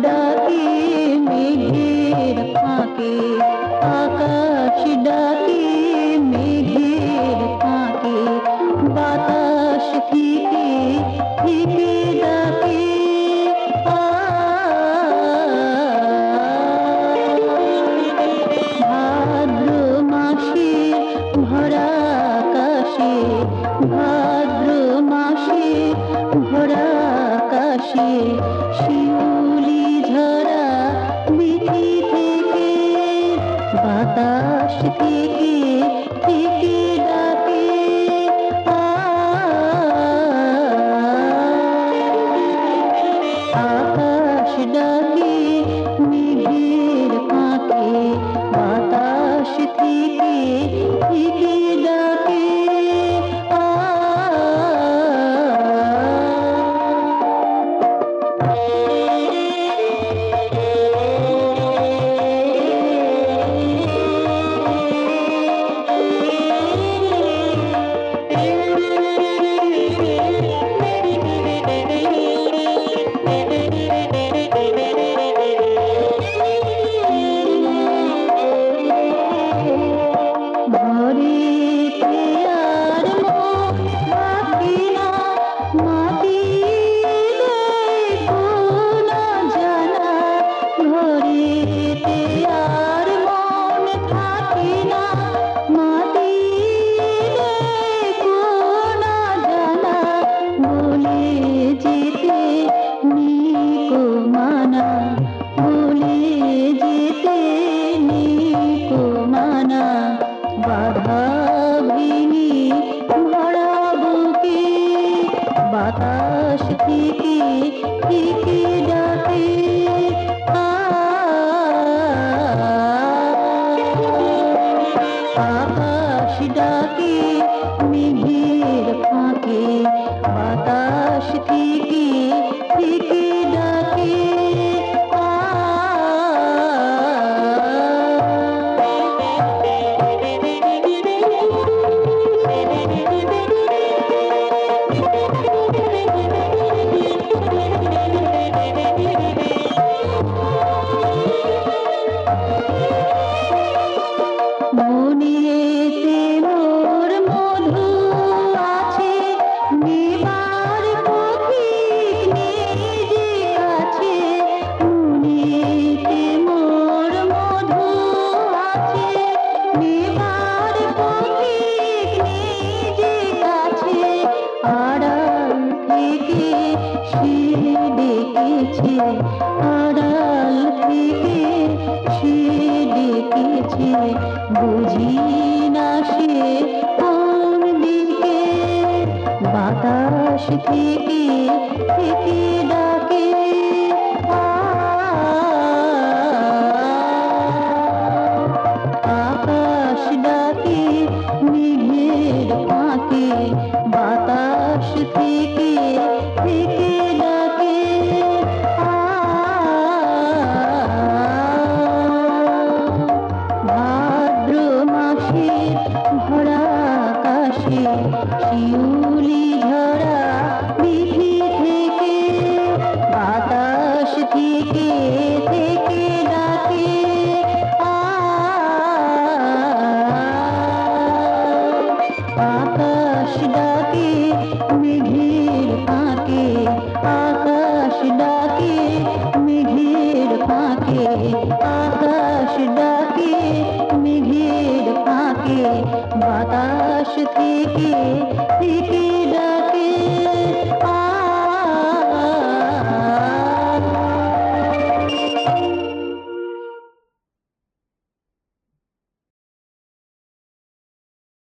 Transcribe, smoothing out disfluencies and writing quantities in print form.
ডাকে মেঘের ফাঁকে, আকাশ ডাকে মেঘের ফাঁকে, বাতাস থেকে থেকে ডাকে ভাদ্র মাসে ভরা আকাশে, ভাদ্র মাসে ভরা আকাশে শিউলি ঝরা বিথি থেকে, বাতাস থেকে থেকে ডাকে আকাশ ডাকে মেঘের ফাঁকে, বাতাস থেকে থেকে ডাকে বাতাস থেকে থেকে ডাকে আকাশ ডাকে মেঘের ফাঁকে, বাতাস থেকে থেকে ডাকে আড়াল থেকে সে ডেকেছে, বুঝি না সে কোন দিকে, বাতাস থেকে থেকে ডাকে আকাশ ডাকে মেঘের ফাঁকে, বাতাস থেকে থেকে ডাকে ভাদ্র মাসে ভরা আকাশে শিউলি ঝরা বিথি থেকে, বাতাস থেকে থেকে ডাকে আকাশ ডাকে মেঘের ফাঁকে, আকাশ ডাকে মেঘের ফাঁকে, আকাশ ডাকে মেঘের ফাঁকে, বাতাস থেকে থেকে ডাকে